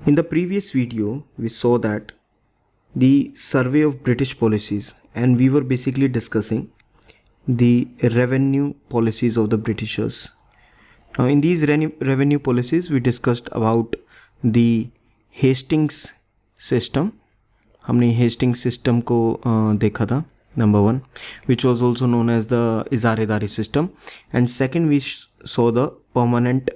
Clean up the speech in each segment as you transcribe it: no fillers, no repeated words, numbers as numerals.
In the previous video, we saw that the survey of British policies, and we were basically discussing the revenue policies of the Britishers. Now, in these revenue policies, we discussed about the Hastings system. हमने Hastings system को देखा था, number one, which was also known as the इजारेदारी system, and second we saw the permanent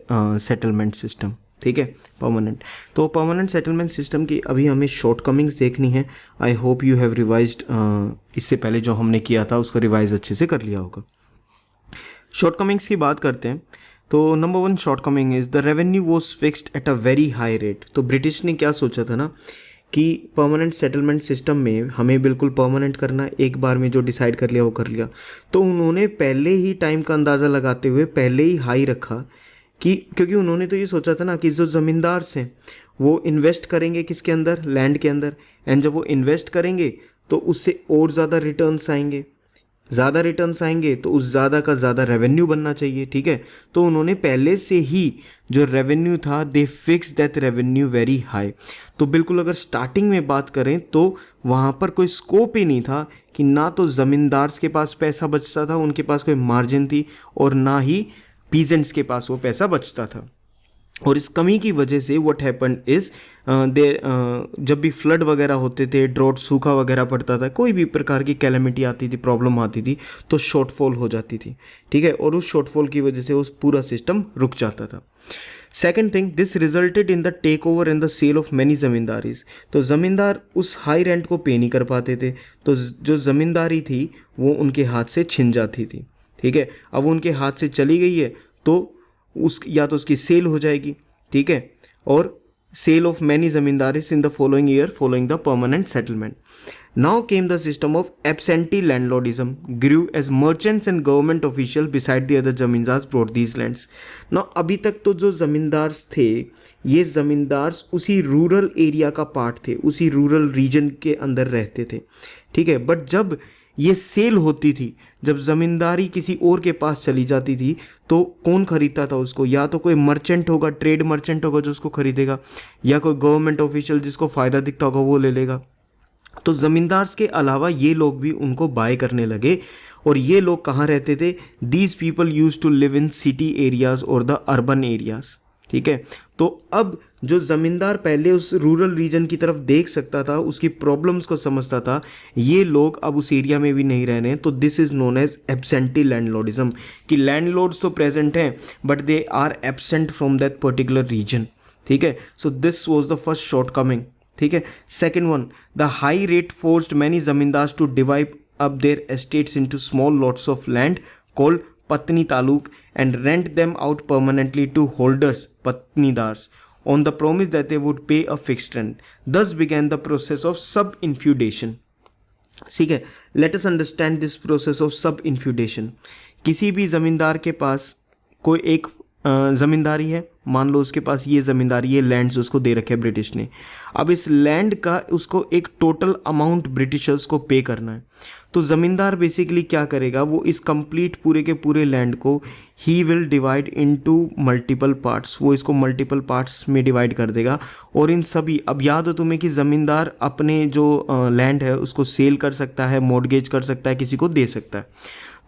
settlement system. ठीक है, permanent. तो permanent settlement system की अभी हमें शॉर्टकमिंग्स देखनी है. आई होप यू हैव रिवाइज्ड, इससे पहले जो हमने किया था उसका रिवाइज अच्छे से कर लिया होगा. शॉर्टकमिंग्स की बात करते हैं. तो number one shortcoming is the revenue was fixed at a very high rate. तो ब्रिटिश ने क्या सोचा था ना कि परमानेंट सेटलमेंट सिस्टम में हमें बिल्कुल परमानेंट करना, एक बार में जो डिसाइड कर लिया वो कर लिया. तो उन्होंने पहले ही टाइम का अंदाज़ा लगाते हुए पहले ही हाई रखा कि क्योंकि उन्होंने तो ये सोचा था ना कि जो ज़मींदार हैं वो इन्वेस्ट करेंगे किसके अंदर, लैंड के अंदर, एंड जब वो इन्वेस्ट करेंगे तो उससे और ज़्यादा रिटर्न्स आएंगे. ज़्यादा रिटर्न्स आएंगे तो उस ज़्यादा का ज़्यादा रेवेन्यू बनना चाहिए. ठीक है, तो उन्होंने पहले से ही जो रेवेन्यू था दे fix that revenue very high. तो बिल्कुल अगर स्टार्टिंग में बात करें तो वहाँ पर कोई स्कोप ही नहीं था कि ना तो ज़मींदार के पास पैसा बचता था, उनके पास कोई मार्जिन थी, और ना ही पीजेंट्स के पास वो पैसा बचता था. और इस कमी की वजह से व्हाट हैपेंड इज़ जब भी फ्लड वगैरह होते थे, ड्रॉट, सूखा वगैरह पड़ता था, कोई भी प्रकार की कैलेमिटी आती थी, प्रॉब्लम आती थी, तो शॉर्टफॉल हो जाती थी. ठीक है, और उस शॉर्टफॉल की वजह से उस पूरा सिस्टम रुक जाता था. Second thing, this resulted in the take over and the sale of many zamindaris. तो ज़मींदार उस हाई रेंट को पे नहीं कर पाते थे, तो जो ज़मींदारी थी वो उनके हाथ से छिन जाती थी. ठीक है, अब उनके हाथ से चली गई है तो या तो उसकी सेल हो जाएगी. ठीक है, और sale of many zamindaris in the following year following the permanent settlement. Now came the system of absentee landlordism grew as merchants and government official beside the other zamindars brought these lands. Now अभी तक तो जो ज़मींदार थे ये ज़मींदार उसी rural area का पार्ट थे, उसी रूरल रीजन के अंदर रहते थे. ठीक है, बट जब ये सेल होती थी, जब ज़मींदारी किसी और के पास चली जाती थी, तो कौन ख़रीदता था उसको? या तो कोई मर्चेंट होगा, ट्रेड मर्चेंट होगा जो उसको ख़रीदेगा, या कोई गवर्नमेंट ऑफिशियल जिसको फ़ायदा दिखता होगा वो ले लेगा. तो ज़मींदार के अलावा ये लोग भी उनको बाय करने लगे. और ये लोग कहाँ रहते थे? These people use to live in city areas और द अर्बन एरियाज़. ठीक है, तो अब जो ज़मींदार पहले उस रूरल रीजन की तरफ देख सकता था, उसकी प्रॉब्लम्स को समझता था, ये लोग अब उस एरिया में भी नहीं रह रहे हैं. तो this is known as absentee landlordism, कि लैंडलॉर्ड्स तो प्रेजेंट हैं but they are absent from that particular region. ठीक है, so this was the first shortcoming. ठीक है, second one, the high rate forced many zamindars to divide up their estates into small lots of land called patni taluk and rent them out permanently to holders patnidars on the promise that they would pay a fixed rent. Thus began the process of sub-infeudation. ठीक है, let us understand this process of sub-infeudation. किसी भी ज़मींदार के पास कोई एक ज़मींदारी है, मान लो उसके पास ये ज़मींदारी, ये लैंड्स उसको दे रखे हैं ब्रिटिश ने. अब इस लैंड का उसको एक टोटल अमाउंट ब्रिटिशर्स को पे करना है. तो ज़मींदार बेसिकली क्या करेगा, वो इस कंप्लीट पूरे के पूरे लैंड को he will divide into multiple parts. वो इसको मल्टीपल पार्ट्स में डिवाइड कर देगा. और इन सभी, अब याद हो तुम्हें कि ज़मींदार अपने जो लैंड है उसको सेल कर सकता है, मॉर्गेज कर सकता है, किसी को दे सकता है.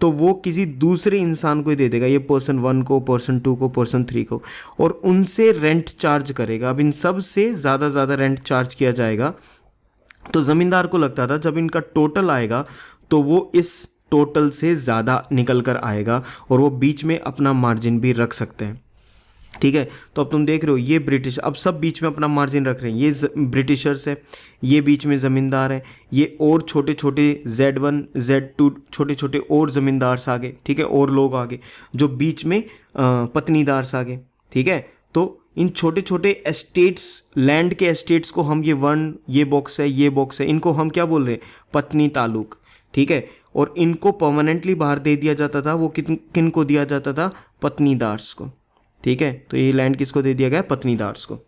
तो वो किसी दूसरे इंसान को दे देगा, ये पर्सन 1 को, पर्सन 2 को, पर्सन 3 को, और उनसे रेंट चार्ज करेगा. अब इन सब से ज़्यादा रेंट चार्ज किया जाएगा. तो ज़मींदार को लगता था जब इनका टोटल आएगा तो वो इस टोटल से ज़्यादा निकल कर आएगा और वो बीच में अपना मार्जिन भी रख सकते हैं. ठीक है, तो अब तुम देख रहे हो ये ब्रिटिश अब सब बीच में अपना मार्जिन रख रहे हैं. ये ब्रिटिशर्स है, ये बीच में ज़मींदार है, ये और छोटे छोटे Z1 Z2 छोटे छोटे और ज़मींदार आ गए. ठीक है, और लोग आ गए जो बीच में पत्नीदार आ गए. ठीक है, तो इन छोटे छोटे एस्टेट्स, लैंड के एस्टेट्स को हम ये बॉक्स है, ये बॉक्स है, इनको हम क्या बोल रहे हैं? पत्नी तालुक. ठीक है, और इनको परमानेंटली बाहर दे दिया जाता था. वो किन को दिया जाता था? पत्नीदार्स को. ठीक है, तो ये लैंड किसको दे दिया गया? पत्नीदार्स को.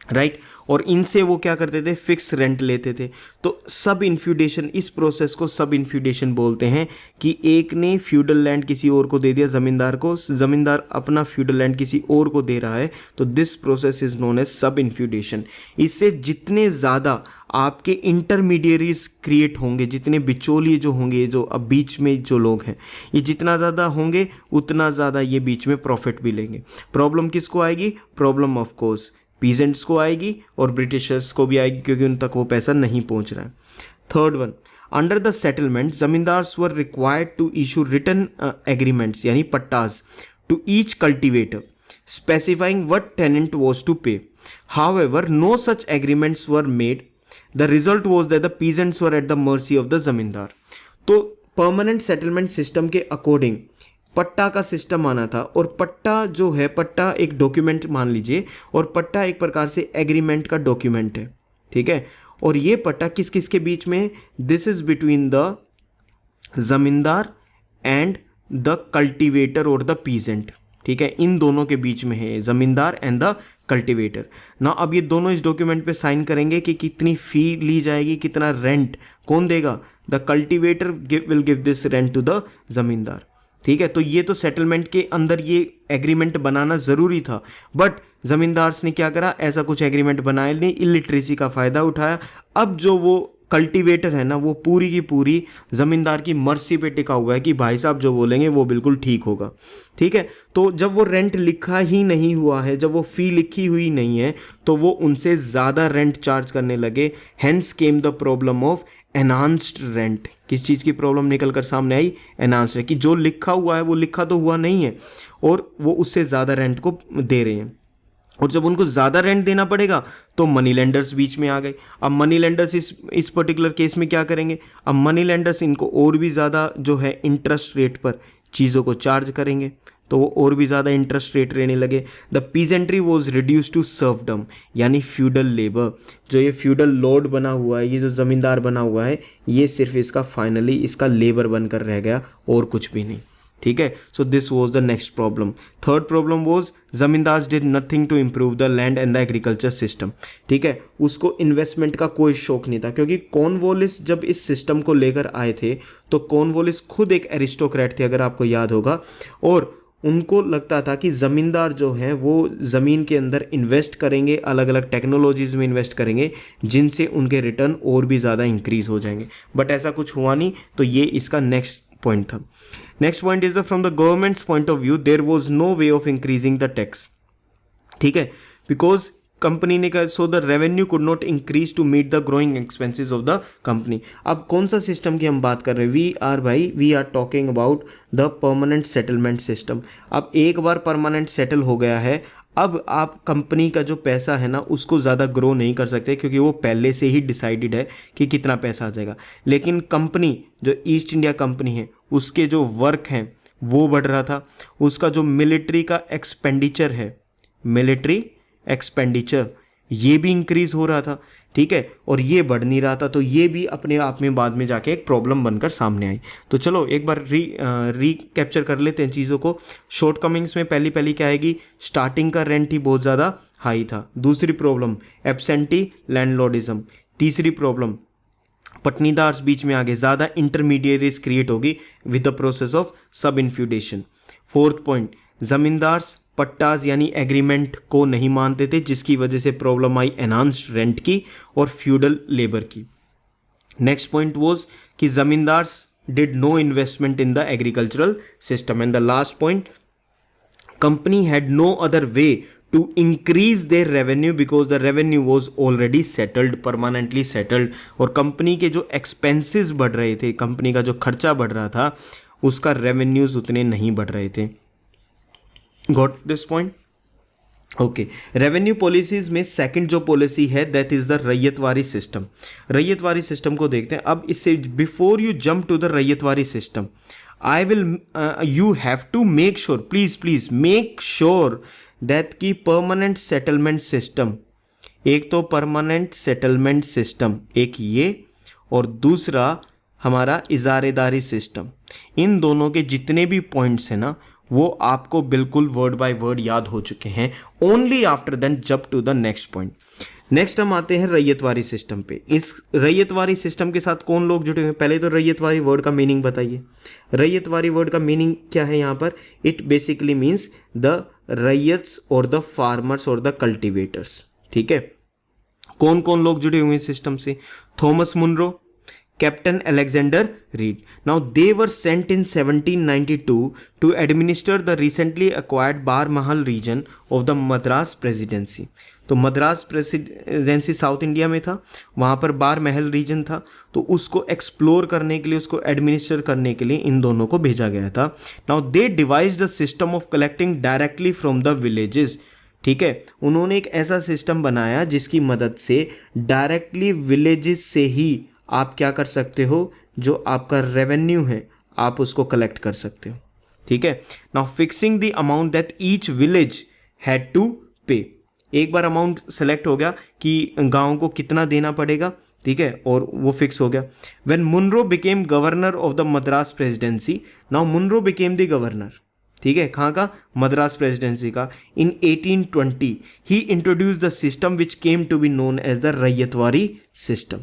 राइट और इनसे वो क्या करते थे, फिक्स रेंट लेते थे। तो सब इन्फ्यूडेशन, इस प्रोसेस को सब इन्फ्यूडेशन बोलते हैं कि एक ने फ्यूडल लैंड किसी और को दे दिया, ज़मींदार को, ज़मींदार अपना फ्यूडल लैंड किसी और को दे रहा है, तो this process is known as subinfeudation. इससे जितने ज़्यादा आपके इंटरमीडियरीज क्रिएट होंगे, जितने बिचौलिए जो होंगे, जो अब बीच में जो लोग हैं, ये जितना ज़्यादा होंगे उतना ज़्यादा ये बीच में प्रॉफिट भी लेंगे। प्रॉब्लम किसको आएगी? प्रॉब्लम ऑफ कोर्स पीजेंट्स को आएगी और ब्रिटिशर्स को भी आएगी, क्योंकि उन तक वो पैसा नहीं पहुंच रहा है। Third one, under the settlement zamindars were required to issue written agreements यानी pattas to each cultivator specifying what tenant was to pay. However no such agreements were made. The result was that the peasants were at the mercy of the zamindar. तो permanent settlement system के according patta का system आना था, और पट्टा जो है, पट्टा एक डॉक्यूमेंट मान लीजिए, और पट्टा एक प्रकार से एग्रीमेंट का डॉक्यूमेंट है, ठीक है। और ये पट्टा किस किस के बीच में? दिस इज बिटवीन द जमींदार एंड द कल्टीवेटर और द पीजेंट, ठीक है, इन दोनों के बीच में है, जमींदार एंड द कल्टीवेटर ना। अब ये दोनों इस डॉक्यूमेंट पे साइन करेंगे कि कितनी फी ली जाएगी, कितना रेंट कौन देगा? The cultivator will give this rent to the zamindar, ठीक है। तो ये तो सेटलमेंट के अंदर ये एग्रीमेंट बनाना ज़रूरी था, बट ज़मींदार्स ने क्या करा? ऐसा कुछ एग्रीमेंट बनाया नहीं, इलिटरेसी का फ़ायदा उठाया। अब जो वो कल्टीवेटर है ना, वो पूरी की पूरी ज़मींदार की मर्जी पे टिका हुआ है कि भाई साहब जो बोलेंगे वो बिल्कुल ठीक होगा, ठीक है। तो जब वो रेंट लिखा ही नहीं हुआ है, जब वो फ़ी लिखी हुई नहीं है, तो वो उनसे ज़्यादा रेंट चार्ज करने लगे। Hence came the problem of enhanced rent. किस चीज़ की प्रॉब्लम निकल कर सामने आई? एनहांस्ड रेंट, कि जो लिखा हुआ है वो लिखा तो हुआ नहीं है और वो उससे ज़्यादा रेंट को दे रहे हैं। और जब उनको ज़्यादा रेंट देना पड़ेगा तो मनी लेंडर्स बीच में आ गए। अब मनी लेंडर्स इस पर्टिकुलर केस में क्या करेंगे? अब मनी लेंडर्स इनको और भी ज़्यादा जो है इंटरेस्ट रेट पर चीज़ों को चार्ज करेंगे, तो वो और भी ज़्यादा इंटरेस्ट रेट रहने लगे। The peasantry was reduce to serfdom यानी फ्यूडल लेबर। जो ये फ्यूडल लॉर्ड बना हुआ है, ये जो ज़मींदार बना हुआ है, ये सिर्फ इसका फाइनली इसका लेबर बनकर रह गया और कुछ भी नहीं, ठीक है। So this was the next problem. Third problem was zamindars did nothing to improve the land and the agriculture system, ठीक है। उसको इन्वेस्टमेंट का कोई शौक नहीं था, क्योंकि कॉर्नवालिस जब इस सिस्टम को लेकर आए थे तो कॉर्नवालिस खुद एक एरिस्टोक्रेट थे, अगर आपको याद होगा, और उनको लगता था कि ज़मींदार जो हैं वो ज़मीन के अंदर इन्वेस्ट करेंगे, अलग अलग टेक्नोलॉजीज़ में इन्वेस्ट करेंगे, जिनसे उनके रिटर्न और भी ज़्यादा इंक्रीज़ हो जाएंगे। बट ऐसा कुछ हुआ नहीं, तो ये इसका नेक्स्ट पॉइंट था। Next point is the from the government's point of view there was no way of increasing the tax, ठीक है, बिकॉज कंपनी ने कहा so the revenue could not increase to meet the growing expenses of the company. अब कौन सा system की हम बात कर रहे हैं? We are talking about the permanent settlement system. अब एक बार परमानेंट सेटल हो गया है, अब आप कंपनी का जो पैसा है ना उसको ज़्यादा ग्रो नहीं कर सकते, क्योंकि वो पहले से ही डिसाइडेड है कि कितना पैसा आ जाएगा। लेकिन कंपनी जो ईस्ट इंडिया कंपनी है, उसके जो वर्क हैं वो बढ़ रहा था, उसका जो मिलिट्री का एक्सपेंडिचर है, मिलिट्री एक्सपेंडिचर, ये भी इंक्रीज हो रहा था, ठीक है, और ये बढ़ नहीं रहा था। तो ये भी अपने आप में बाद में जाके एक प्रॉब्लम बनकर सामने आई। तो चलो एक बार कैप्चर कर लेते हैं चीज़ों को। शॉर्ट कमिंग्स में पहली क्या आएगी? स्टार्टिंग का रेंट ही बहुत ज़्यादा हाई था। दूसरी प्रॉब्लम एब्सेंटी लैंडलॉर्डिज्म। तीसरी प्रॉब्लम पटनीदार्स बीच में आगे ज़्यादा इंटरमीडिएरीज क्रिएट होगी विद द प्रोसेस ऑफ सब इन्फ्यूडेशन। फोर्थ पॉइंट, जमींदार्स पट्टाज यानी एग्रीमेंट को नहीं मानते थे, जिसकी वजह से प्रॉब्लम आई एनहांस्ड रेंट की और फ्यूडल लेबर की। नेक्स्ट पॉइंट वॉज कि zamindars did no investment in the agricultural system. And the last point, company had no other way to increase their revenue because the revenue was already settled, permanently settled. और company के जो expenses बढ़ रहे थे, company का जो खर्चा बढ़ रहा था, उसका रेवेन्यूज उतने नहीं बढ़ रहे थे। Got this point? Okay, revenue policies में सेकंड जो पॉलिसी है that is the ryotwari system. Ryotwari system को देखते हैं। अब इससे before you jump to the ryotwari system, I will you have to make sure, please make sure that की परमानेंट सेटलमेंट सिस्टम, एक तो परमानेंट सेटलमेंट सिस्टम एक ये, और दूसरा हमारा इजारेदारी सिस्टम, इन दोनों के जितने भी पॉइंट्स हैं ना वो आपको बिल्कुल वर्ड बाय वर्ड याद हो चुके हैं। Only after then jump to the next point. Next हम आते हैं रैयतवारी सिस्टम पे। इस रैयतवारी सिस्टम के साथ कौन लोग जुड़े हुए हैं? पहले तो रैयतवारी वर्ड का मीनिंग बताइए। रैयतवारी वर्ड का मीनिंग क्या है यहाँ पर? इट बेसिकली मीन्स द रैयत्स और द फार्मर्स और द कल्टिवेटर्स। ठीक है, कौन कौन लोग जुड़े हुए हैं सिस्टम से? Thomas Munro, Captain Alexander Read. Now they were sent in 1792 to administer the recently acquired Baramahal region of the Madras presidency. तो मद्रास प्रेसिडेंसी साउथ इंडिया में था, वहाँ पर बारमहल रीजन था, तो उसको एक्सप्लोर करने के लिए, उसको एडमिनिस्टर करने के लिए इन दोनों को भेजा गया था। Now they devise the system of collecting directly from the villages. ठीक है, उन्होंने एक ऐसा सिस्टम बनाया जिसकी मदद से डायरेक्टली विलेजेस से ही आप क्या कर सकते हो, जो आपका रेवेन्यू है आप उसको कलेक्ट कर सकते हो। ठीक है, now fixing the amount that each village had to pay. एक बार अमाउंट सेलेक्ट हो गया कि गांव को कितना देना पड़ेगा, ठीक है, और वो फिक्स हो गया। When Munro became governor of the Madras presidency, now Munro became the governor, ठीक है, कहाँ का? मद्रास प्रेसिडेंसी का। In 1820 he introduced the system which came to be known as the ryotwari system.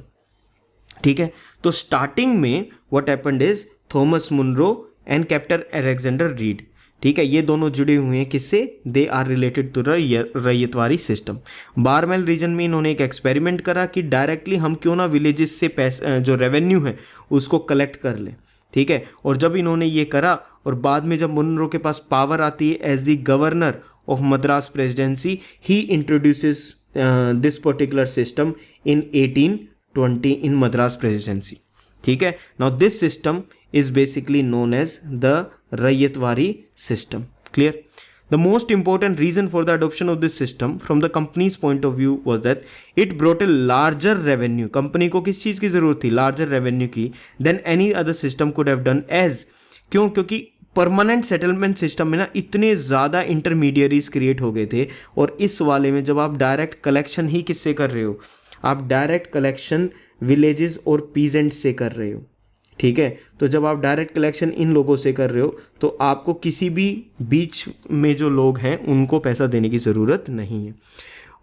ठीक है, तो स्टार्टिंग में what happened is Thomas Munro and Captain Alexander Read, ठीक है, ये दोनों जुड़े हुए हैं किससे? They are related to ryotwari system. Baramahal region में इन्होंने एक एक्सपेरिमेंट करा कि डायरेक्टली हम क्यों ना विलेजेस से पैसे, जो रेवेन्यू है उसको कलेक्ट कर लें। ठीक है, और जब इन्होंने ये करा और बाद में जब मुनरो के पास पावर आती है as the governor of Madras presidency, he introduces this particular system in 1820 in Madras Presidency. ठीक है, now this system is basically known as the Rayatwari system. Clear? The most important reason for the adoption of this system from the company's point of view was that it brought a larger revenue. Company को किस चीज़ की ज़रूरत थी? larger revenue की than any other system could have done. as क्यों? क्योंकि permanent settlement system में ना इतने ज़्यादा इंटरमीडियरीज क्रिएट हो गए थे, और इस वाले में जब आप डायरेक्ट कलेक्शन ही किससे कर रहे हो? आप डायरेक्ट कलेक्शन विलेजेस और पीजेंट से कर रहे हो। ठीक है, तो जब आप डायरेक्ट कलेक्शन इन लोगों से कर रहे हो तो आपको किसी भी बीच में जो लोग हैं उनको पैसा देने की ज़रूरत नहीं है।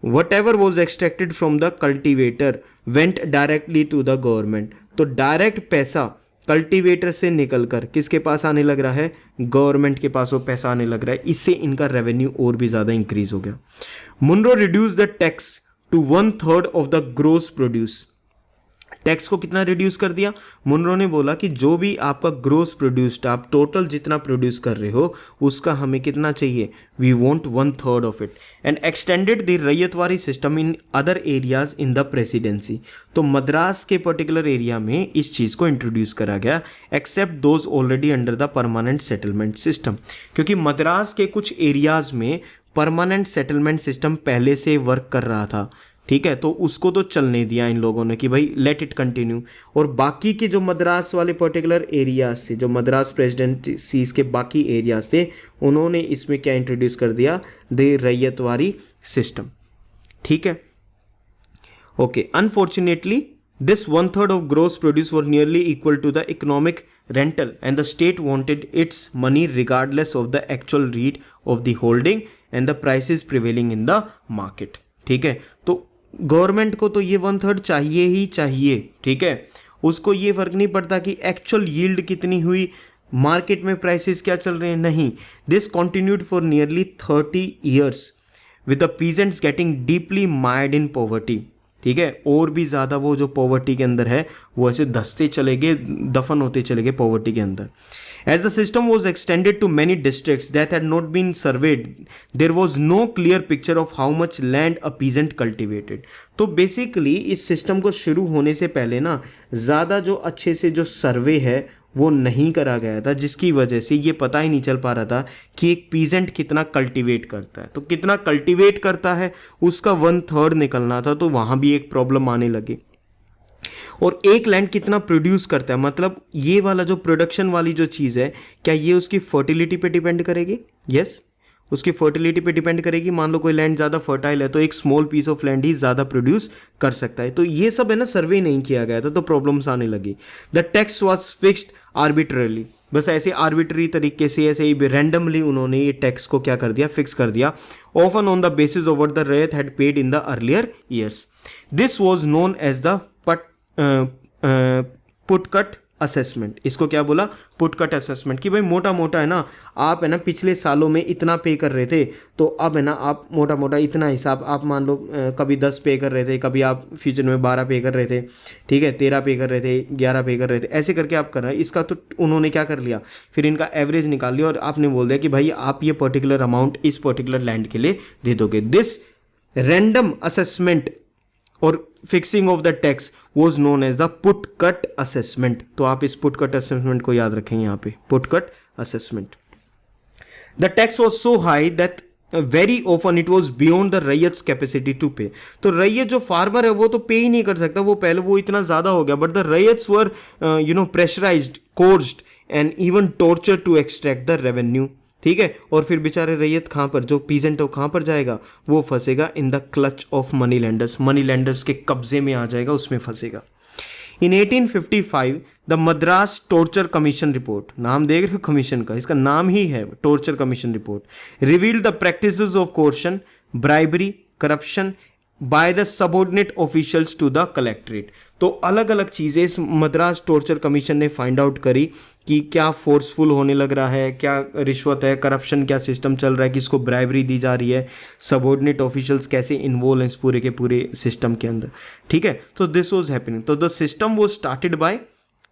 Whatever was extracted from the cultivator went directly to the government. तो डायरेक्ट पैसा कल्टिवेटर से निकलकर किसके पास आने लग रहा है? गवर्नमेंट के पास वो पैसा आने लग रहा है। इससे इनका रेवेन्यू और भी ज़्यादा इंक्रीज हो गया। Munro reduce the tax to 1/3 of the gross produce. Tax को कितना रिड्यूस कर दिया? मुनरो ने बोला कि जो भी आपका ग्रोस प्रोड्यूस्ड, आप टोटल जितना प्रोड्यूस कर रहे हो उसका हमें कितना चाहिए? We want 1/3 of it, and extended the ryotwari system in other areas in the presidency. तो मद्रास के पर्टिकुलर एरिया में इस चीज़ को इंट्रोड्यूस करा गया, except those already under the permanent settlement system, क्योंकि मद्रास के कुछ एरियाज में परमानेंट सेटलमेंट सिस्टम पहले से वर्क कर रहा था। ठीक है, तो उसको तो चलने दिया इन लोगों ने कि भाई लेट इट कंटिन्यू, और बाकी के जो मद्रास वाले पर्टिकुलर एरियाज थे, जो मद्रास प्रेसिडेंसीज के बाकी एरियाज थे, उन्होंने इसमें क्या इंट्रोड्यूस कर दिया? The ryotwari system. ठीक है, okay, unfortunately this 1/3 of gross produce were nearly equal to the economic rental, and the state wanted its money regardless of the actual rate of the holding and the prices prevailing in the market. ठीक है, तो government को तो ये 1/3 चाहिए ही चाहिए। ठीक है, उसको ये फर्क नहीं पड़ता कि एक्चुअल यील्ड कितनी हुई, मार्केट में प्राइसेस क्या चल रहे हैं, नहीं। This continued for nearly 30 years with the peasants getting deeply mired in poverty. ठीक है, और भी ज़्यादा वो जो पॉवर्टी के अंदर है वो ऐसे धंसते चले गए, दफन होते चले गए पॉवर्टी के अंदर। As the system was extended to many districts that had not been surveyed, there was no clear picture of how much land a peasant cultivated. तो बेसिकली इस सिस्टम को शुरू होने से पहले ना ज़्यादा जो अच्छे से जो सर्वे है वो नहीं करा गया था, जिसकी वजह से ये पता ही नहीं चल पा रहा था कि एक पीजेंट कितना कल्टीवेट करता है। तो कितना कल्टीवेट करता है उसका 1/3 निकलना था, तो वहाँ भी एक प्रॉब्लम आने लगी। और एक लैंड कितना प्रोड्यूस करता है, मतलब ये वाला जो प्रोडक्शन वाली जो चीज़ है, क्या ये उसकी फर्टिलिटी पे डिपेंड करेगी? यस। उसकी फर्टिलिटी पे डिपेंड करेगी। मान लो कोई लैंड ज़्यादा फर्टाइल है तो एक स्मॉल पीस ऑफ लैंड ही ज़्यादा प्रोड्यूस कर सकता है। तो ये सब है ना, सर्वे नहीं किया गया था तो प्रॉब्लम्स आने लगी। द टैक्स वॉज फिक्स्ड आर्बिट्ररली, बस ऐसे आर्बिट्ररी तरीके से, ऐसे ही रैंडमली उन्होंने ये टैक्स को क्या कर दिया, फिक्स कर दिया। Often on the basis of what the ryot had paid in the earlier years. This was known as the putcut assessment. इसको क्या बोला, पुटकट असेसमेंट, कि भाई मोटा मोटा है ना, आप है ना पिछले सालों में इतना पे कर रहे थे तो अब है ना आप मोटा मोटा इतना हिसाब, आप मान लो कभी 10 पे कर रहे थे, कभी आप फ्यूचर में 12 पे कर रहे थे, ठीक है, 13 पे कर रहे थे, 11 पे कर रहे थे, ऐसे करके आप कर रहे हैं। इसका तो उन्होंने क्या कर लिया, फिर इनका एवरेज निकाल लिया और आपने बोल दिया कि भाई आप ये पर्टिकुलर अमाउंट इस पर्टिकुलर लैंड के लिए दे दोगे। दिस रैंडम असेसमेंट और fixing of the tax was known as the put cut assessment. तो आप इस पुट कट असेसमेंट को याद रखेंगे यहाँ पे, put cut assessment. The tax was so high that very often it was beyond the ryots capacity to pay. तो रैयत जो फार्मर है वो तो पे ही नहीं कर सकता, वो पहले वो इतना ज्यादा हो गया, but the ryots were pressurised, coerced and even torture to extract the revenue. ठीक है, और फिर बेचारे रैयत कहाँ पर, जो पीजेंट है वो कहाँ पर जाएगा, वो फंसेगा in the clutch of money lenders, money lenders के कब्जे में आ जाएगा, उसमें फंसेगा। In 1855 the Madras torture commission report, नाम देख रहे हो कमीशन का, इसका नाम ही है torture commission report, revealed the practices of coercion, bribery, corruption by the subordinate officials to the collectorate. तो अलग अलग चीज़ें इस मद्रास टॉर्चर कमीशन ने फाइंड आउट करी कि क्या फोर्सफुल होने लग रहा है, क्या रिश्वत है, करप्शन क्या सिस्टम चल रहा है, किसको ब्राइबरी दी जा रही है, सबऑर्डिनेट ऑफिशियल्स कैसे इन्वॉल्व हैं इस पूरे के पूरे सिस्टम के अंदर। ठीक है, तो दिस वॉज हैपनिंग। तो the system was started by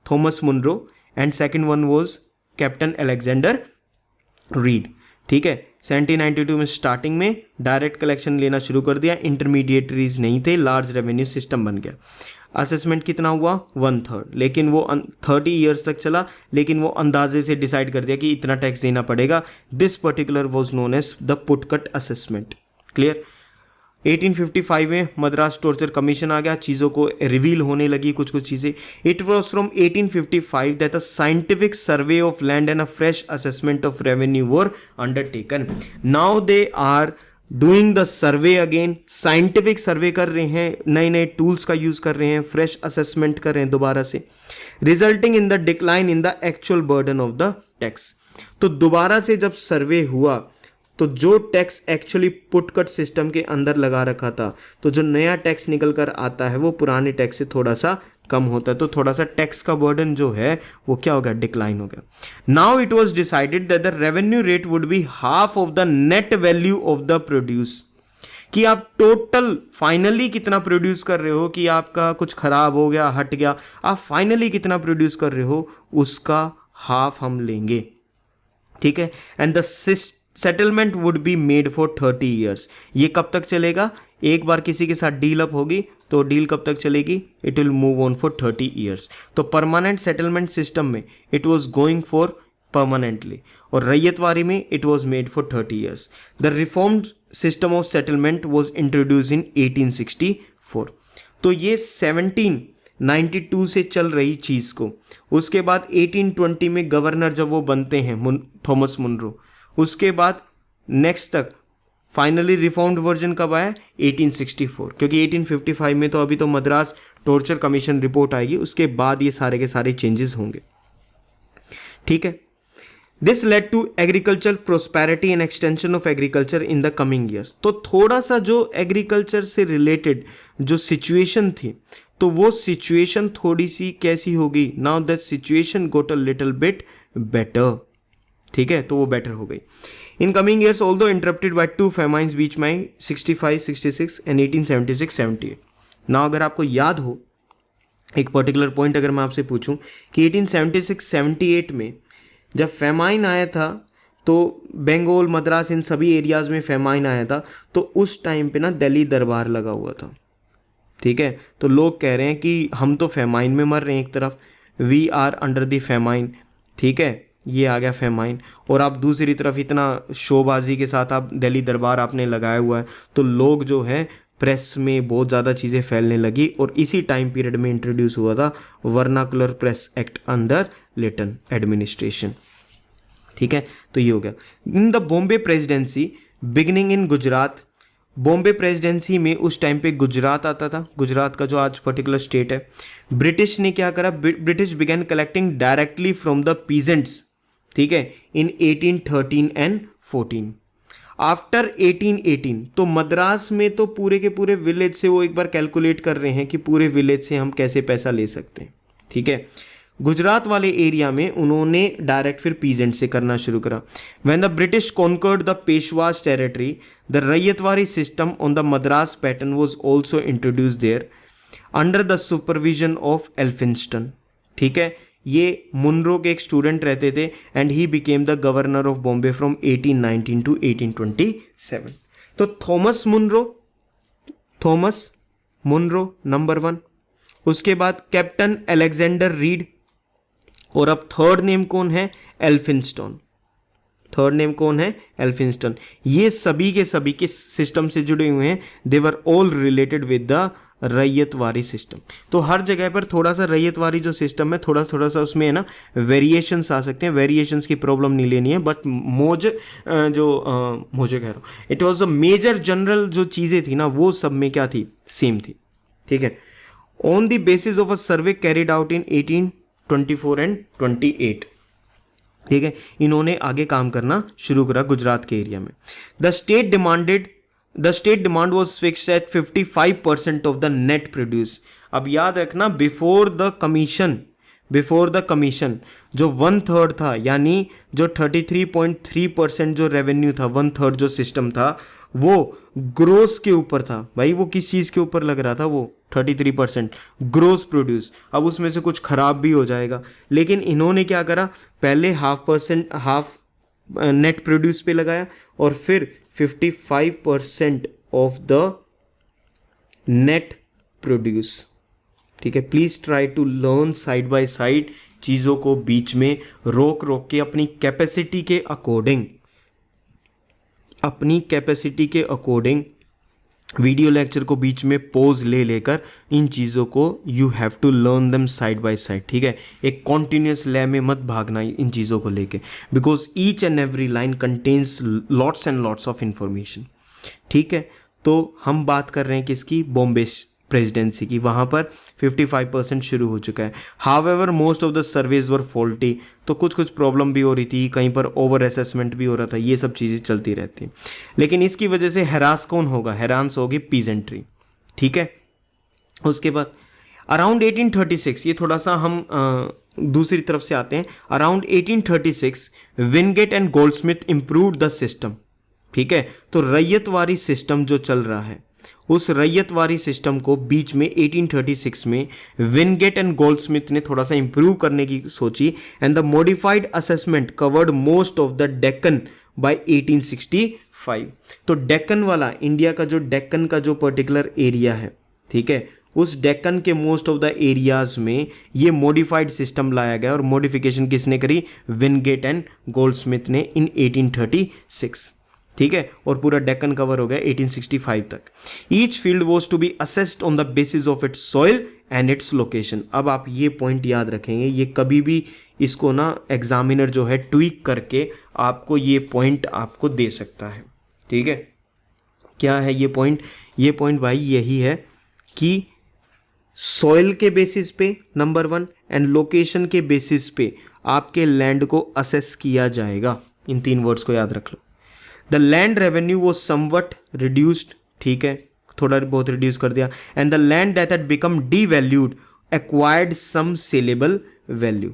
Thomas Munro and second one was captain Alexander Read. ठीक है, 1792 में स्टार्टिंग में डायरेक्ट कलेक्शन लेना शुरू कर दिया, इंटरमीडिएटरीज नहीं थे, लार्ज रेवेन्यू सिस्टम बन गया। असेसमेंट कितना हुआ, 1/3, लेकिन वो 30 ईयर्स तक चला, लेकिन वो अंदाजे से डिसाइड कर दिया कि इतना टैक्स देना पड़ेगा। This particular was known as the putcut assessment. Clear. 1855 में मद्रास टॉर्चर कमीशन आ गया, चीज़ों को रिवील होने लगी कुछ कुछ चीज़ें। It was from 1855 that a scientific survey of land and a fresh assessment of revenue were undertaken. Now they are doing the survey again, scientific survey कर रहे हैं, नए नए टूल्स का यूज कर रहे हैं, फ्रेश असेसमेंट कर रहे हैं दोबारा से, resulting in the decline in the actual burden of the tax. तो दोबारा से जब सर्वे हुआ तो जो टैक्स एक्चुअली पुटकट सिस्टम के अंदर लगा रखा था, तो जो नया टैक्स निकल कर आता है वो पुराने टैक्स से थोड़ा सा कम होता है, तो थोड़ा सा टैक्स का बर्डन जो है वो क्या हो गया, डिक्लाइन हो गया। Now it was decided that the revenue rate would be half of the net value of the produce, कि आप टोटल फाइनली कितना प्रोड्यूस कर रहे हो, कि आपका कुछ खराब हो गया, हट गया, आप फाइनली कितना प्रोड्यूस कर रहे हो उसका हाफ हम लेंगे। ठीक है, and the settlement would be made for 30 years. ये कब तक चलेगा, एक बार किसी के साथ डील अप होगी तो डील कब तक चलेगी, it will move on for 30 years. तो परमानेंट सेटलमेंट सिस्टम में it was going for permanently, और रैयतवारी में it was made for 30 years. The reformed system of settlement was introduce इन 1864। तो ये 1792 से चल रही चीज़ को, उसके बाद 1820 में गवर्नर जब वो बनते हैं थॉमस मुनरो, उसके बाद नेक्स्ट तक फाइनली रिफॉर्म्ड वर्जन कब आया, 1864, क्योंकि 1855 में तो अभी तो मद्रास टॉर्चर कमीशन रिपोर्ट आएगी, उसके बाद ये सारे के सारे चेंजेस होंगे। ठीक है, this led to agriculture prosperity and extension of agriculture in the coming years. तो थोड़ा सा जो एग्रीकल्चर से रिलेटेड जो सिचुएशन थी, तो वो सिचुएशन थोड़ी सी कैसी होगी, now that situation got a little bit better. ठीक है, तो वो बेटर हो गई। In coming years although interrupted by 2 famines बीच में 65-66 एंड 1876-78। ना अगर आपको याद हो एक पर्टिकुलर पॉइंट, अगर मैं आपसे पूछूं कि 1876-78 में जब फेमाइन आया था, तो बंगाल, मद्रास, इन सभी एरियाज में फेमाइन आया था, तो उस टाइम पे ना दिल्ली दरबार लगा हुआ था। ठीक है, तो लोग कह रहे हैं कि हम तो फेमाइन में मर रहे हैं, एक तरफ we are under the famine, ठीक है, ये आ गया फेमाइन, और आप दूसरी तरफ इतना शोबाजी के साथ आप दिल्ली दरबार आपने लगाया हुआ है, तो लोग जो है प्रेस में बहुत ज़्यादा चीज़ें फैलने लगी, और इसी टाइम पीरियड में इंट्रोड्यूस हुआ था vernacular press act under Lytton administration. ठीक है, तो ये हो गया। In the Bombay presidency beginning in Gujarat, Bombay presidency में उस टाइम पे गुजरात आता था, गुजरात का जो आज पर्टिकुलर स्टेट है। ब्रिटिश ने क्या करा, British began collecting directly from the peasants, ठीक है, इन 1813 एंड 14। आफ्टर 1818 तो मद्रास में तो पूरे के पूरे विलेज से वो एक बार कैलकुलेट कर रहे हैं कि पूरे विलेज से हम कैसे पैसा ले सकते हैं, ठीक है। गुजरात वाले एरिया में उन्होंने डायरेक्ट फिर पीजेंट से करना शुरू करा। When the British conquered the Peshwas territory, the ryotwari system on the Madras pattern was also introduce there under the supervision of Elphinstone, ठीक है। ये मुनरो के एक स्टूडेंट रहते थे and he became the governor of Bombay from 1819 to 1827। तो थॉमस मुनरो नंबर 1, उसके बाद कैप्टन अलेक्जेंडर रीड, और अब थर्ड नेम कौन है, एल्फिंस्टन। थर्ड नेम कौन है, एल्फिंस्टन। ये सभी के सभी किस सिस्टम से जुड़े हुए हैं, they were all related with the ryotwari system. तो हर जगह पर थोड़ा सा रैयतवारी जो सिस्टम है थोड़ा सा उसमें है ना वेरिएशंस आ सकते हैं, वेरिएशंस की प्रॉब्लम नहीं लेनी है, बट मुझे कह रहा हूँ, it was a major general जो चीज़ें थी ना वो सब में क्या थी, सेम थी, ठीक है। On the basis of a survey carried out in 1824 and 28, ठीक है, इन्होंने आगे काम करना शुरू करा गुजरात के एरिया में। The state demand was fixed at 55% of the net produce. अब याद रखना बिफोर द कमीशन जो 1/3 था, यानी जो 33.3% जो रेवेन्यू था, 1/3 जो सिस्टम था वो ग्रोस के ऊपर था। भाई वो किस चीज़ के ऊपर लग रहा था, वो 33% ग्रोस प्रोड्यूस। अब उसमें से कुछ खराब भी हो जाएगा, लेकिन इन्होंने क्या करा, पहले हाफ नेट प्रोड्यूस पे लगाया और फिर 55% ऑफ द नेट प्रोड्यूस, ठीक है। Please try to learn side by side, चीज़ों को बीच में रोक के अपनी कैपेसिटी के अकॉर्डिंग वीडियो लेक्चर को बीच में पॉज लेकर इन चीज़ों को you have to learn them side by side, ठीक है। एक कॉन्टिन्यूस ले में मत भागना इन चीज़ों को लेके, because each and every line contains lots and lots of information, ठीक है। तो हम बात कर रहे हैं किसकी, बॉम्बे प्रेसिडेंसी की। वहाँ पर 55% शुरू हो चुका है। However most of the surveys were faulty, तो कुछ प्रॉब्लम भी हो रही थी, कहीं पर ओवर असेसमेंट भी हो रहा था, ये सब चीज़ें चलती रहती। लेकिन इसकी वजह से हैरास कौन होगा, हैरास होगी पीजेंट्री, ठीक है। उसके बाद अराउंड 1836, ये थोड़ा सा हम दूसरी तरफ से आते हैं। Around 1836 Wingate and Goldsmith improved the system, ठीक है। तो रैयतवारी सिस्टम जो चल रहा है, उस रैयतवारी सिस्टम को बीच में 1836 में विनगेट एंड गोल्डस्मिथ ने थोड़ा सा इंप्रूव करने की सोची, and the modified assessment covered most of the Deccan by 1865। तो डेक्कन वाला, इंडिया का जो डेक्कन का जो पर्टिकुलर एरिया है, ठीक है, उस डेक्कन के मोस्ट ऑफ द एरियाज में ये मॉडिफाइड सिस्टम लाया गया। और मॉडिफिकेशन किसने करी, विनगेट एंड गोल्डस्मिथ ने इन 1836, ठीक है। और पूरा डेक्कन कवर हो गया 1865 तक। Each field was to be assessed on the basis of its soil and its location. अब आप ये पॉइंट याद रखेंगे, ये कभी भी इसको ना एग्जामिनर जो है ट्वीक करके आपको ये पॉइंट आपको दे सकता है, ठीक है। क्या है ये पॉइंट, ये पॉइंट भाई यही है कि सॉइल के बेसिस पे नंबर 1 एंड लोकेशन के बेसिस पे आपके लैंड को असेस किया जाएगा। इन 3 वर्ड्स को याद रख लो। The land revenue was somewhat reduced, ठीक है, थोड़ा बहुत रिड्यूस कर दिया। And the land that had become devalued acquired some saleable value,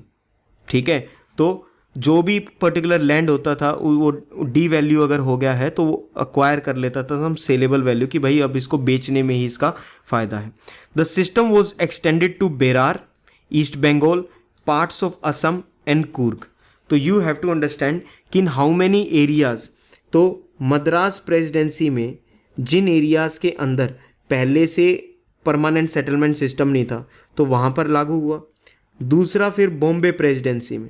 ठीक है। तो जो भी पर्टिकुलर लैंड होता था वो डी वैल्यू अगर हो गया है तो वो अक्वायर कर लेता था हम सेलेबल वैल्यू, कि भाई अब इसको बेचने में ही इसका फ़ायदा है। The system was extended to Berar, east Bengal, parts of Assam and Coorg. तो यू हैव टू अंडरस्टैंड कि इन हाउ मैनी एरियाज, तो मद्रास प्रेसिडेंसी में जिन एरियाज़ के अंदर पहले से परमानेंट सेटलमेंट सिस्टम नहीं था तो वहाँ पर लागू हुआ। दूसरा फिर बॉम्बे प्रेसिडेंसी में,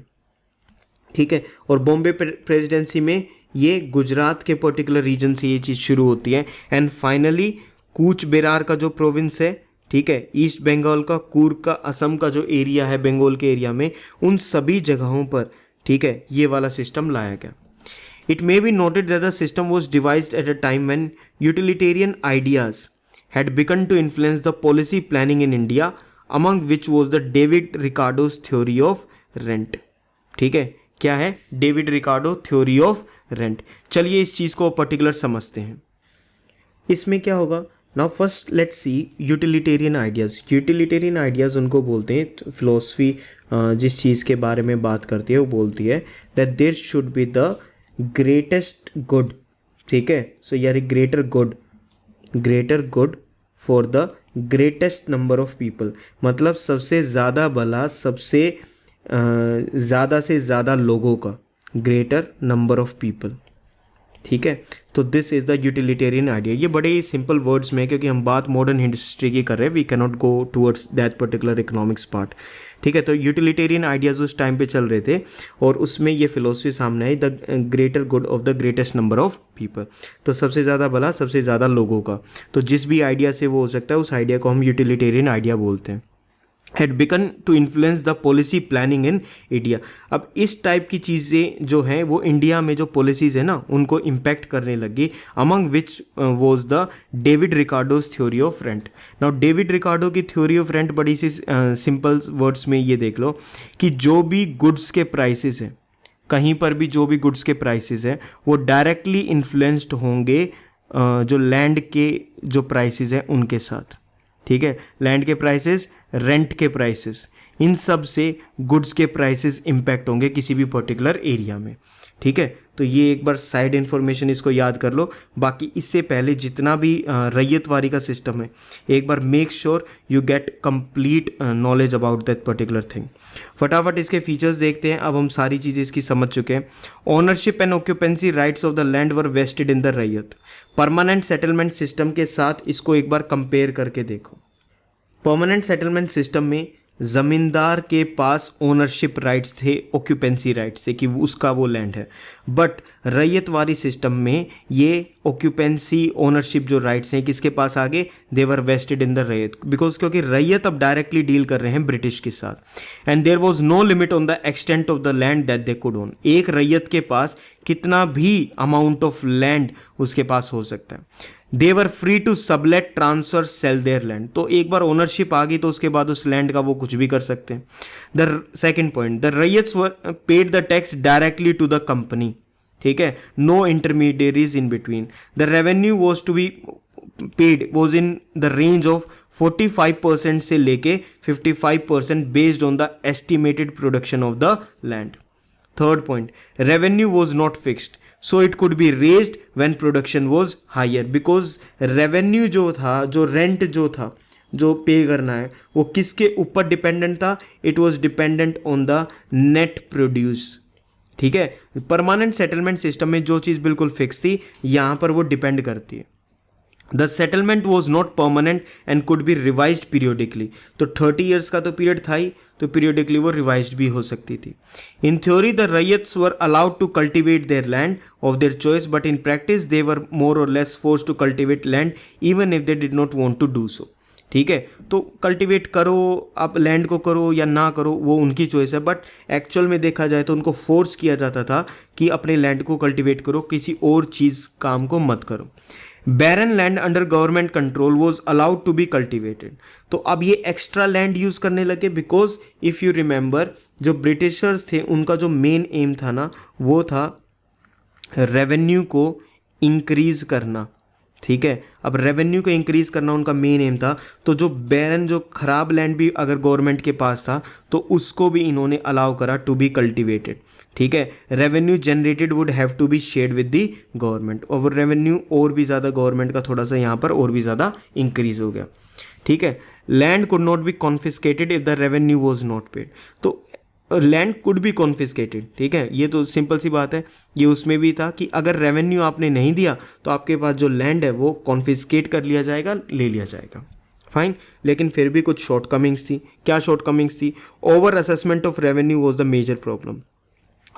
ठीक है, और बॉम्बे प्रेसिडेंसी में ये गुजरात के पर्टिकुलर रीजन से ये चीज़ शुरू होती है। एंड फाइनली कूच बेरार का जो प्रोविंस है, ठीक है, ईस्ट बंगाल का, कूर्ग का, असम का जो एरिया है बंगाल के एरिया में, उन सभी जगहों पर, ठीक है, ये वाला सिस्टम लाया गया। It may be noted that the system was devised at a time when utilitarian ideas had begun to influence the policy planning in India, among which was the David Ricardo's theory of rent। ठीक है, क्या है? David Ricardo theory of rent. चलिए इस चीज़ को particular समझते हैं। इसमें क्या होगा? Now first let's see utilitarian ideas. Utilitarian ideas उनको बोलते हैं, फिलोसफी जिस चीज़ के बारे में बात करती है वो बोलती है that there should be the greatest good. ठीक है, सो यार greater good for the greatest number of people, मतलब सबसे ज़्यादा भला सबसे ज़्यादा से ज़्यादा लोगों का, ग्रेटर नंबर ऑफ पीपल। ठीक है, तो this is the utilitarian idea. ये बड़े ही सिंपल वर्ड्स में, क्योंकि हम बात मॉडर्न हिस्ट्री की कर रहे हैं, we can not go towards that particular economics part. ठीक है, तो यूटिलिटेरियन आइडियाज़ उस टाइम पे चल रहे थे और उसमें ये फिलोसफी सामने आई, the greater good of the greatest number of people. तो सबसे ज़्यादा भला सबसे ज़्यादा लोगों का, तो जिस भी आइडिया से वो हो सकता है उस आइडिया को हम यूटिलिटेरियन आइडिया बोलते हैं। Had become to influence the policy planning in India. अब इस टाइप की चीज़ें जो हैं वो इंडिया में जो पॉलिसीज़ है ना उनको इम्पैक्ट करने लगी, among which was the David Ricardo's theory of rent. Now David Ricardo की थ्योरी ऑफ रेंट बड़ी सी सिंपल वर्ड्स में ये देख लो कि जो भी गुड्स के प्राइसेस हैं, कहीं पर भी जो भी गुड्स के प्राइसेस हैं वो डायरेक्टली इन्फ्लुएंस्ड होंगे जो लैंड के जो प्राइसेस हैं उनके साथ। ठीक है, लैंड के प्राइसेस, रेंट के प्राइसेस, इन सब से गुड्स के प्राइसेस इम्पैक्ट होंगे किसी भी पर्टिकुलर एरिया में। ठीक है, तो ये एक बार साइड इन्फॉर्मेशन इसको याद कर लो। बाकी इससे पहले जितना भी रैयतवारी का सिस्टम है, एक बार make sure you get complete knowledge about that particular thing. फटाफट इसके फीचर्स देखते हैं। अब हम सारी चीज़ें इसकी समझ चुके हैं। Ownership and occupancy rights of the land were vested in the ryot. Permanent settlement system के साथ इसको एक बार कंपेयर करके देखो। परमानेंट सेटलमेंट सिस्टम में ज़मींदार के पास ओनरशिप राइट्स थे, ऑक्यूपेंसी राइट्स थे कि उसका वो लैंड है। बट रैयतवारी सिस्टम में ये ऑक्यूपेंसी ओनरशिप जो राइट्स हैं किसके पास आ गए? देवर वेस्टेड इन द रैयत, बिकॉज क्योंकि रैयत अब डायरेक्टली डील कर रहे हैं ब्रिटिश के साथ। And there was no limit on the extent of the land that they could own. एक रैयत के पास कितना भी अमाउंट ऑफ लैंड उसके पास हो सकता है। They were free to sublet, transfer, sell their land. तो एक बार ओनरशिप आ गई तो उसके बाद उस लैंड का वो कुछ भी कर सकते हैं। The second point, the ryots were paid the tax directly to the company. ठीक है, no intermediaries in between. The revenue was to be paid was in the range of 45% से लेके 55% based on the estimated production of the land. Third point, revenue was not fixed, so it could be raised when production was higher, because revenue जो था, जो rent जो था, जो पे करना है वो किसके ऊपर डिपेंडेंट था? It was dependent on the net produce. ठीक है, परमानेंट सेटलमेंट सिस्टम में जो चीज़ बिल्कुल फिक्स थी यहाँ पर वो डिपेंड करती है। The settlement was not permanent and could be revised periodically. तो 30 ईयर्स का तो पीरियड था ही, तो पीरियोडिकली वो रिवाइज्ड भी हो सकती थी। In theory the ryots were allowed to cultivate their land of their choice, but in practice they were more और less force to cultivate land even if they did not want to do so. ठीक है, तो cultivate करो, आप land को करो या ना करो वो उनकी चॉइस है, बट एक्चुअल में देखा जाए तो उनको फोर्स किया जाता था कि अपने लैंड को कल्टिवेट करो, किसी और चीज़ काम को मत करो। Barren land under government control was allowed to be cultivated. तो अब ये एक्स्ट्रा लैंड यूज़ करने लगे, बिकॉज इफ़ यू रिमेंबर जो ब्रिटिशर्स थे उनका जो मेन एम था ना वो था रेवेन्यू को इंक्रीज़ करना। ठीक है, अब रेवेन्यू को इंक्रीज़ करना उनका मेन एम था। तो जो बैरन, जो खराब लैंड भी अगर गवर्नमेंट के पास था तो उसको भी इन्होंने अलाउ करा टू बी कल्टिवेटेड। ठीक है, revenue generated would have to be shared with the government, और रेवेन्यू और भी ज़्यादा गवर्नमेंट का थोड़ा सा यहाँ पर और भी ज़्यादा इंक्रीज हो गया। ठीक है, land could not be confiscated if the revenue was not paid. तो लैंड कुड बी कॉन्फिस्केटेड। ठीक है, ये तो सिंपल सी बात है, ये उसमें भी था कि अगर रेवेन्यू आपने नहीं दिया तो आपके पास जो लैंड है वो कॉन्फिस्केट कर लिया जाएगा, ले लिया जाएगा। फाइन, लेकिन फिर भी कुछ शॉर्टकमिंग्स थी। क्या शॉर्टकमिंग्स थी? Over assessment of revenue was the major problem.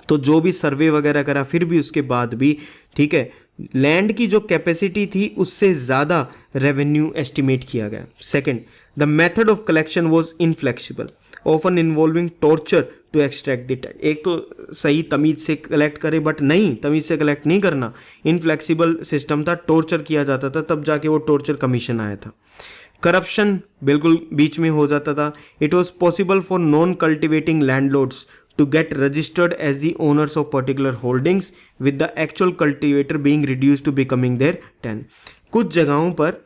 तो जो भी सर्वे वगैरह करा फिर भी उसके बाद भी, ठीक है, लैंड की जो कैपेसिटी थी उससे ज़्यादा रेवेन्यू एस्टिमेट किया गया। Second, the method of collection was inflexible often involving torture to extract the tax. एक तो सही तमीज से कलेक्ट करे, बट नहीं, तमीज से कलेक्ट नहीं करना, इनफ्लेक्सिबल सिस्टम था, टॉर्चर किया जाता था, तब जाके वो टॉर्चर कमीशन आया था। करप्शन बिल्कुल बीच में हो जाता था। It was possible for non cultivating landlords to get registered as the owners of particular holdings with the actual cultivator being reduced to becoming their tenant। कुछ जगहों पर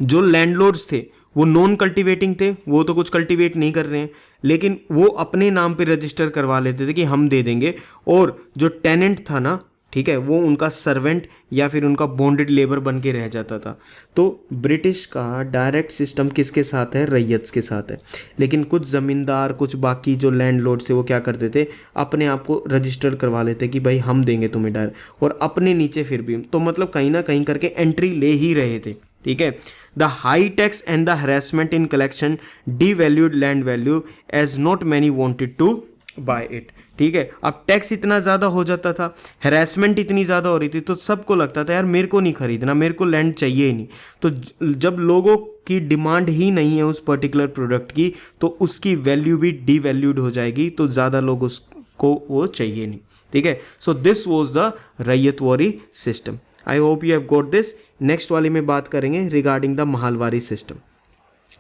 जो लैंडलॉर्ड्स थे वो नॉन कल्टिवेटिंग थे, वो तो कुछ कल्टिवेट नहीं कर रहे हैं, लेकिन वो अपने नाम पे रजिस्टर करवा लेते थे कि हम दे देंगे, और जो टेनेंट था ना, ठीक है, वो उनका सर्वेंट या फिर उनका बॉन्डेड लेबर बन के रह जाता था। तो ब्रिटिश का डायरेक्ट सिस्टम किसके साथ है? रैयत के साथ है। लेकिन कुछ ज़मींदार, कुछ बाकी जो लैंडलॉर्ड थे, वो क्या करते थे, अपने आप को रजिस्टर करवा लेते कि भाई हम देंगे तुम्हें डायरेक्ट, और अपने नीचे फिर भी, तो मतलब कहीं ना कहीं करके एंट्री ले ही रहे थे। ठीक है। The high tax and the harassment in collection devalued land value as not many wanted to buy it. ठीक है, अब टैक्स इतना ज़्यादा हो जाता था, हैरेसमेंट इतनी ज़्यादा हो रही थी, तो सबको लगता था यार मेरे को नहीं खरीदना, मेरे को लैंड चाहिए ही नहीं। तो जब लोगों की डिमांड ही नहीं है उस पर्टिकुलर प्रोडक्ट की, तो उसकी वैल्यू भी डिवैल्यूड हो जाएगी, तो ज़्यादा लोग उसको वो चाहिए नहीं। ठीक है, so this was the ryotwari system. I hope you have got this. Next वाले में बात करेंगे regarding the mahalwari system.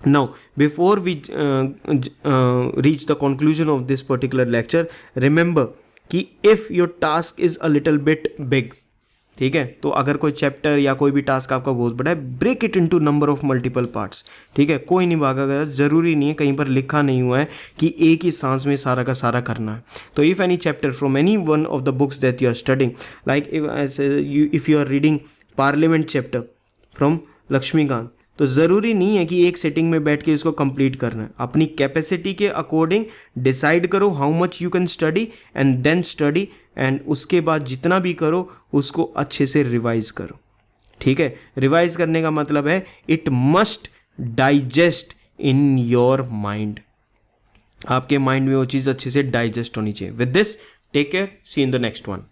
Now, before we reach the conclusion of this particular lecture, remember कि if your task is a little bit big, ठीक है, तो अगर कोई चैप्टर या कोई भी टास्क आपका बहुत बड़ा है, break it into number of multiple parts. ठीक है, कोई नहीं भागा गया, ज़रूरी नहीं है, कहीं पर लिखा नहीं हुआ है कि एक ही सांस में सारा का सारा करना है। तो if any chapter from any one of the books that you are studying, like if you are reading parliament chapter from Laxmikanth, तो ज़रूरी नहीं है कि एक सेटिंग में बैठ के इसको कंप्लीट करना है। अपनी कैपेसिटी के अकॉर्डिंग डिसाइड करो how much you can study and then study, and उसके बाद जितना भी करो उसको अच्छे से रिवाइज करो। ठीक है, रिवाइज करने का मतलब है it must digest in your mind, आपके माइंड में वो चीज़ अच्छे से डाइजेस्ट होनी चाहिए। With this take care, see in the next one.